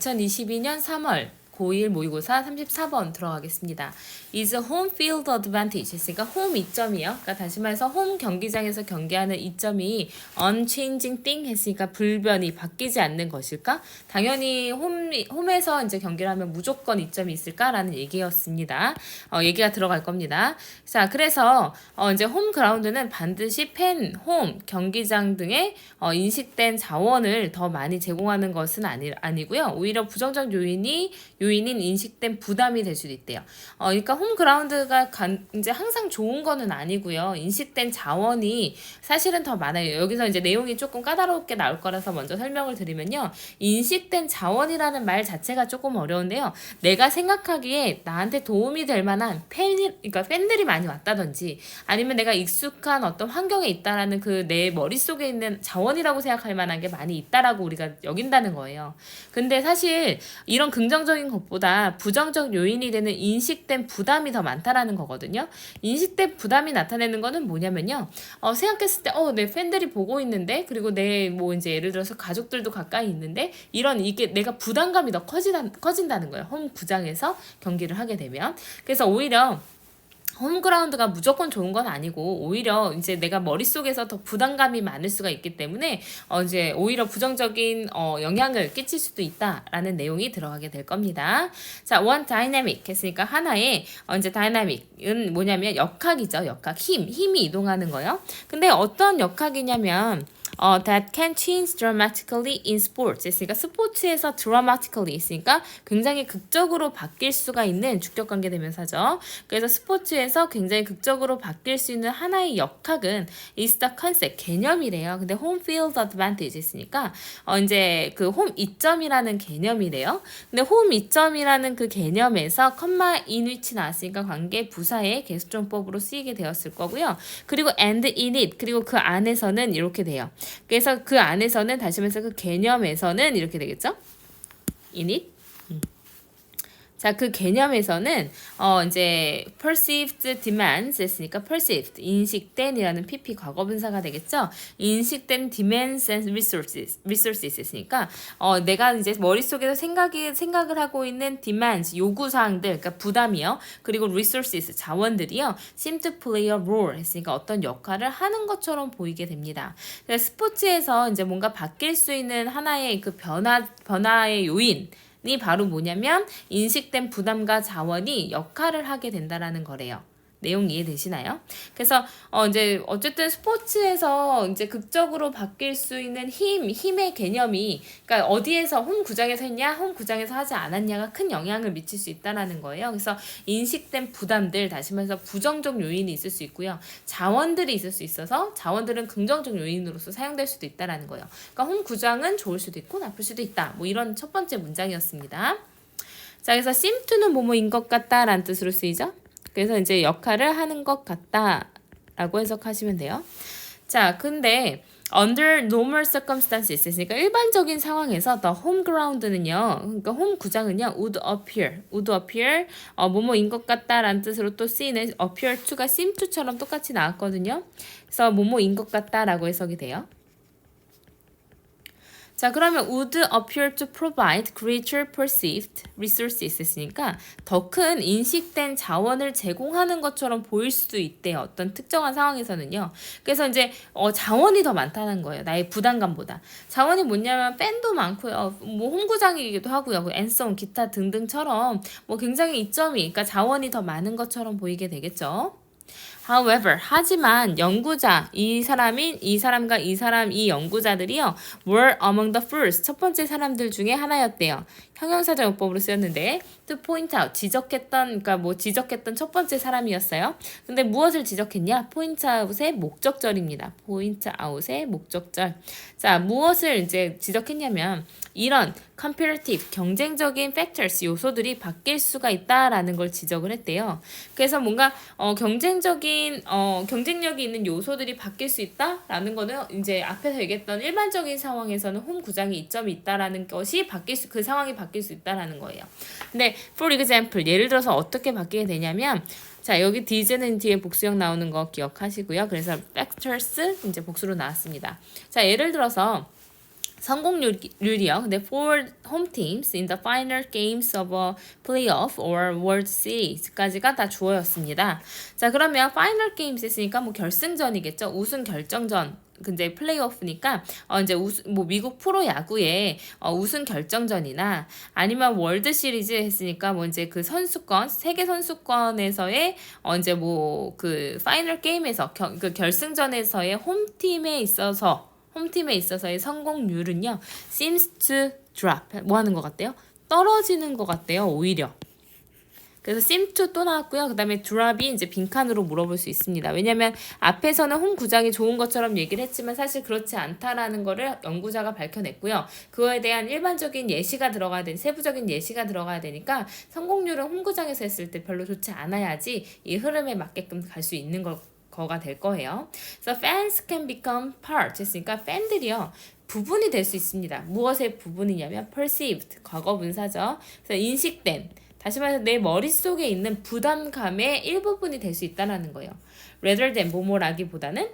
2022년 3월 고1 모의고사 34번 들어가겠습니다. is a home field advantage 했으니까 home 이점이요. 그러니까 다시 말해서 홈 경기장에서 경기하는 이점이 unchanging thing 했으니까 불변이 바뀌지 않는 것일까? 당연히 홈에서 이제 경기를 하면 무조건 이점이 있을까라는 얘기였습니다. 얘기가 들어갈 겁니다. 자, 그래서 이제 홈 그라운드는 반드시 팬, 홈, 경기장 등의 인식된 자원을 더 많이 제공하는 것은 아니고요. 오히려 부정적 요인인 인식된 부담이 될 수도 있대요. 그러니까 홈그라운드가 이제 항상 좋은 거는 아니고요. 인식된 자원이 사실은 더 많아요. 여기서 이제 내용이 조금 까다롭게 나올 거라서 먼저 설명을 드리면요. 인식된 자원이라는 말 자체가 조금 어려운데요. 내가 생각하기에 나한테 도움이 될 만한 그러니까 팬들이 많이 왔다든지 아니면 내가 익숙한 어떤 환경에 있다라는 그 내 머릿속에 있는 자원이라고 생각할 만한 게 많이 있다라고 우리가 여긴다는 거예요. 근데 사실 이런 긍정적인 것보다 부정적 요인이 되는 인식된 부담이 더 많다라는 거거든요. 인식된 부담이 나타내는 거는 뭐냐면요. 생각했을 때, 내 팬들이 보고 있는데, 그리고 내 뭐 이제 예를 들어서 가족들도 가까이 있는데, 이게 내가 부담감이 더 커진다는 거예요. 홈 구장에서 경기를 하게 되면. 그래서 오히려 홈그라운드가 무조건 좋은 건 아니고 오히려 이제 내가 머릿속에서 더 부담감이 많을 수가 있기 때문에 이제 오히려 부정적인 영향을 끼칠 수도 있다라는 내용이 들어가게 될 겁니다. 자, one dynamic 했으니까 하나의 이제 dynamic은 뭐냐면 역학이죠. 역학, 힘이 이동하는 거요. 근데 어떤 역학이냐면 that can change dramatically in sports 했으니까 스포츠에서 dramatically 있으니까 굉장히 극적으로 바뀔 수가 있는 주격관계 대명사죠. 그래서 스포츠에서 굉장히 극적으로 바뀔 수 있는 하나의 역학은 is the concept, 개념이래요. 근데 home field advantage 했으니까 이제 그 홈 이점이라는 개념이래요. 근데 홈 이점이라는 그 개념에서 컴마 in which 나왔으니까 관계 부사의 계수종법으로 쓰이게 되었을 거고요. 그리고 and in it, 그리고 그 안에서는 이렇게 돼요. 그래서 그 안에서는 다시 말해서 그 개념에서는 이렇게 되겠죠? in it. 자, 그 개념에서는 이제 perceived demands 했으니까 perceived 인식된이라는 PP 과거분사가 되겠죠. 인식된 demands and resources 했으니까 내가 이제 머릿속에서 생각을 하고 있는 demands 요구 사항들, 그러니까 부담이요. 그리고 resources 자원들이요. seem to play a role 했으니까 어떤 역할을 하는 것처럼 보이게 됩니다. 그래서 스포츠에서 이제 뭔가 바뀔 수 있는 하나의 그 변화의 요인 이 바로 뭐냐면 인식된 부담과 자원이 역할을 하게 된다라는 거래요. 내용 이해되시나요? 그래서 이제 어쨌든 스포츠에서 이제 극적으로 바뀔 수 있는 힘의 개념이 그러니까 어디에서 홈 구장에서 했냐, 홈 구장에서 하지 않았냐가 큰 영향을 미칠 수 있다라는 거예요. 그래서 인식된 부담들, 다시 말해서 부정적 요인이 있을 수 있고요. 자원들이 있을 수 있어서 자원들은 긍정적 요인으로서 사용될 수도 있다라는 거예요. 그러니까 홈 구장은 좋을 수도 있고 나쁠 수도 있다. 뭐 이런 첫 번째 문장이었습니다. 자, 그래서 seem to는 뭐뭐인 것 같다라는 뜻으로 쓰이죠. 그래서 이제 역할을 하는 것 같다라고 해석하시면 돼요. 자, 근데 under normal circumstances 그러니까 일반적인 상황에서 the home ground는요. 그러니까 홈 구장은요. would appear 뭐뭐인 것 같다라는 뜻으로 또 쓰이는 appear to가 seem to처럼 똑같이 나왔거든요. 그래서 뭐뭐인 것 같다라고 해석이 돼요. 자, 그러면 would appear to provide greater perceived resources 있으니까 더 큰 인식된 자원을 제공하는 것처럼 보일 수도 있대요. 어떤 특정한 상황에서는요. 그래서 이제 자원이 더 많다는 거예요. 나의 부담감보다. 자원이 뭐냐면 팬도 많고요. 뭐 홈구장이기도 하고요. 앤송, 기타 등등처럼 뭐 굉장히 이점이 그러니까 자원이 더 많은 것처럼 보이게 되겠죠. However, 하지만 연구자, 이 연구자들이요, were among the first, 첫 번째 사람들 중에 하나였대요. 형용사적 용법으로 쓰였는데, to point out, 지적했던 첫 번째 사람이었어요. 근데 무엇을 지적했냐? point out의 목적절입니다. point out의 목적절. 자, 무엇을 이제 지적했냐면, 이런 comparative, 경쟁적인 factors, 요소들이 바뀔 수가 있다라는 걸 지적을 했대요. 그래서 뭔가 경쟁력이 있는 요소들이 바뀔 수 있다라는 거는 이제 앞에서 얘기했던 일반적인 상황에서는 홈 구장에 이점이 있다라는 것이 그 상황이 바뀔 수 있다라는 거예요. 근데 for example, 예를 들어서 어떻게 바뀌게 되냐면 자, 여기 did는 뒤에 복수형 나오는 거 기억하시고요. 그래서 factors 이제 복수로 나왔습니다. 자, 예를 들어서 성공률이요. 근데 for home teams in the final games of a playoff or World Series까지가 다 주어였습니다. 자, 그러면 final games 했으니까 뭐 결승전이겠죠. 우승 결정전. 근데 플레이오프니까 이제 뭐 미국 프로 야구의 우승 결정전이나 아니면 월드 시리즈 했으니까 뭐 이제 그 선수권 세계 선수권에서의 이제 뭐 그 파이널 게임에서 그 결승전에서의 홈팀에 있어서의 성공률은요, seems to drop. 뭐 하는 것 같대요? 떨어지는 것 같대요, 오히려. 그래서 seem to 또 나왔고요. 그 다음에 drop이 이제 빈칸으로 물어볼 수 있습니다. 왜냐면 앞에서는 홈 구장이 좋은 것처럼 얘기를 했지만 사실 그렇지 않다라는 거를 연구자가 밝혀냈고요. 그거에 대한 일반적인 예시가 들어가야 되니, 세부적인 예시가 들어가야 되니까 성공률은 홈 구장에서 했을 때 별로 좋지 않아야지 이 흐름에 맞게끔 갈 수 있는 거가 될 거예요. So fans can become part 했으니까 팬들이요. 부분이 될 수 있습니다. 무엇의 부분이냐면 perceived, 과거 분사죠. 그래서 인식된, 다시 말해서 내 머릿속에 있는 부담감의 일부분이 될 수 있다는 거예요. rather than 뭐뭐라기보다는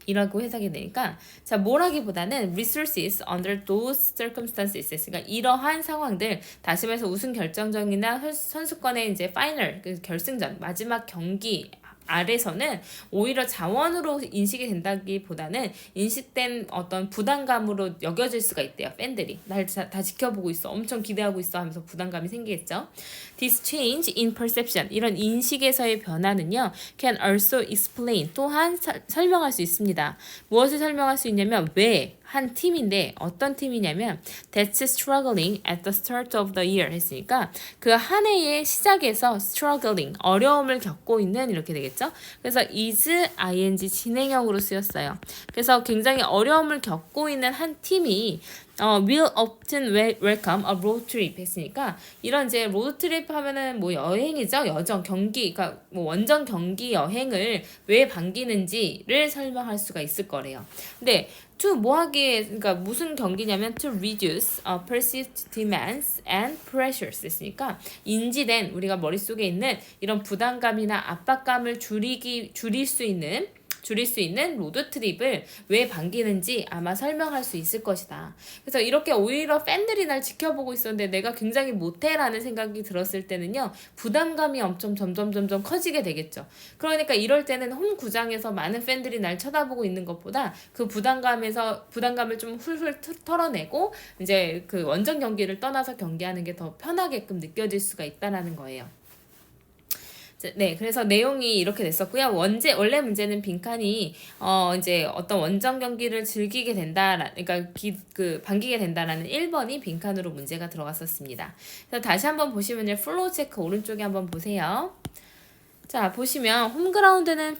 이라고 해석이 되니까 자 뭐라기보다는 resources under those circumstances 그러니까 이러한 상황들 다시 말해서 우승 결정전이나 선수권의 이제 파이널 그 결승전 마지막 경기 아래서는 오히려 자원으로 인식이 된다기보다는 인식된 어떤 부담감으로 여겨질 수가 있대요. 팬들이 날 다 지켜보고 있어, 엄청 기대하고 있어 하면서 부담감이 생기겠죠. This change in perception 이런 인식에서의 변화는요 can also explain 또한 설명할 수 있습니다. 무엇을 설명할 수 있냐면 왜 한 팀인데 어떤 팀이냐면 that's struggling at the start of the year 했으니까 그 한 해의 시작에서 struggling 어려움을 겪고 있는 이렇게 되겠죠. 그래서 is ing 진행형으로 쓰였어요. 그래서 굉장히 어려움을 겪고 있는 한 팀이 will often welcome a road trip 했으니까 이런 이제 road trip 하면은 뭐 여행이죠. 여정 경기 그러니까 뭐 원정 경기 여행을 왜 반기는지를 설명할 수가 있을 거래요. 근데 to 뭐 하기에 그러니까 무슨 경기냐면 to reduce perceived demands and pressures 했으니까 인지된 우리가 머릿속에 있는 이런 부담감이나 압박감을 줄일 수 있는 로드 트립을 왜 반기는지 아마 설명할 수 있을 것이다. 그래서 이렇게 오히려 팬들이 날 지켜보고 있었는데 내가 굉장히 못해라는 생각이 들었을 때는요. 부담감이 엄청 점점 커지게 되겠죠. 그러니까 이럴 때는 홈 구장에서 많은 팬들이 날 쳐다보고 있는 것보다 그 부담감을 좀 훌훌 털어내고 이제 그 원정 경기를 떠나서 경기하는 게 더 편하게끔 느껴질 수가 있다라는 거예요. 네, 그래서 내용이 이렇게 됐었고요. 원래 문제는 빈칸이 이제 어떤 원정 경기를 즐기게 된다, 그러니까 반기게 된다라는 1번이 빈칸으로 문제가 들어갔었습니다. 그래서 다시 한번 보시면요, 플로우 체크 오른쪽에 한번 보세요. 자, 보시면 홈그라운드는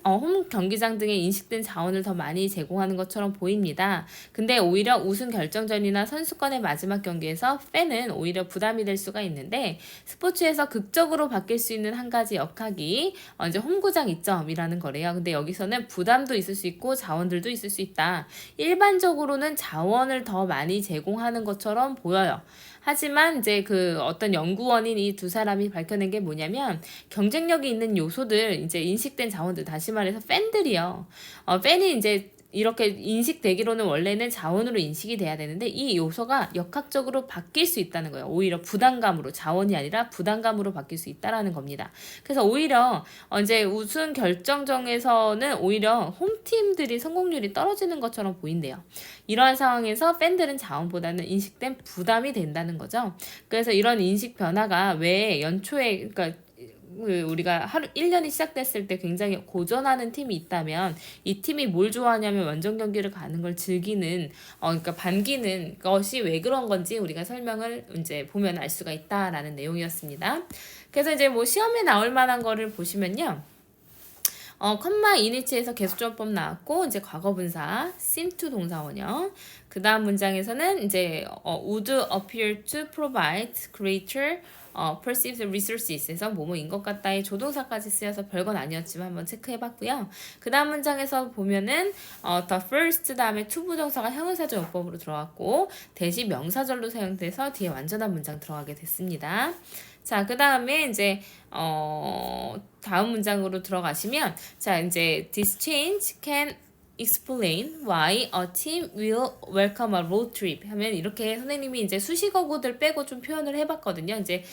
홈 경기장 등에 인식된 자원을 더 많이 제공하는 것처럼 보입니다. 근데 오히려 우승 결정전이나 선수권의 마지막 경기에서 팬은 오히려 부담이 될 수가 있는데 스포츠에서 극적으로 바뀔 수 있는 한 가지 역학이 이제 홈구장 이점이라는 거래요. 근데 여기서는 부담도 있을 수 있고 자원들도 있을 수 있다. 일반적으로는 자원을 더 많이 제공하는 것처럼 보여요. 하지만 이제 그 어떤 연구원인 이 두 사람이 밝혀낸 게 뭐냐면 경쟁력이 있는 요소들 이제 인식된 자원들 다시 말해서 팬들이요. 팬이 이제 이렇게 인식되기로는 원래는 자원으로 인식이 돼야 되는데 이 요소가 역학적으로 바뀔 수 있다는 거예요. 오히려 부담감으로 자원이 아니라 부담감으로 바뀔 수 있다라는 겁니다. 그래서 오히려 이제 우승 결정전에서는 오히려 홈팀들이 성공률이 떨어지는 것처럼 보인대요. 이러한 상황에서 팬들은 자원보다는 인식된 부담이 된다는 거죠. 그래서 이런 인식 변화가 왜 연초에 그러니까 우리가 1년이 시작됐을 때 굉장히 고전하는 팀이 있다면 이 팀이 뭘 좋아하냐면 원정 경기를 가는 걸 즐기는 그러니까 반기는 것이 왜 그런 건지 우리가 설명을 이제 보면 알 수가 있다라는 내용이었습니다. 그래서 이제 뭐 시험에 나올 만한 거를 보시면요. 컴마 이니치에서 계수조법 나왔고 이제 과거 분사 seem to 동사원형 그 다음 문장에서는 이제 would appear to provide greater perceived resources에서 뭐뭐인 것 같다의 조동사까지 쓰여서 별건 아니었지만 한번 체크해봤고요. 그 다음 문장에서 보면은 the first 다음에 to 부정사가 형용사절 용법으로 들어갔고 대신 명사절로 사용돼서 뒤에 완전한 문장 들어가게 됐습니다. 자, 그 다음에 이제 다음 문장으로 들어가시면 자 이제 this change can explain why a team will welcome a road trip 하면 이렇게 선생님이 이제 수식어구들 빼고 좀 표현을 해봤거든요. 이제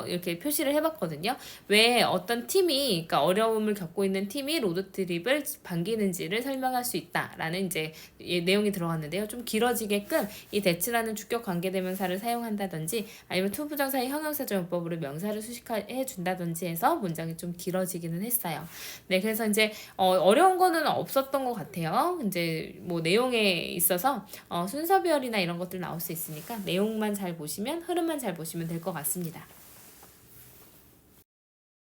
이렇게 표시를 해봤거든요. 왜 어떤 팀이 그러니까 어려움을 겪고 있는 팀이 로드 트립을 반기는지를 설명할 수 있다라는 이제 내용이 들어갔는데요. 좀 길어지게끔 이 that라는 주격 관계대명사를 사용한다든지 아니면 투부정사의 형용사적 용법으로 명사를 수식해 준다든지 해서 문장이 좀 길어지기는 했어요. 네, 그래서 이제 어려운 거는 없었던 것 같아요. 이제 뭐 내용에 있어서 순서별이나 이런 것들 나올 수 있으니까 내용만 잘 보시면 흐름만 잘 보시면 될 것 같습니다.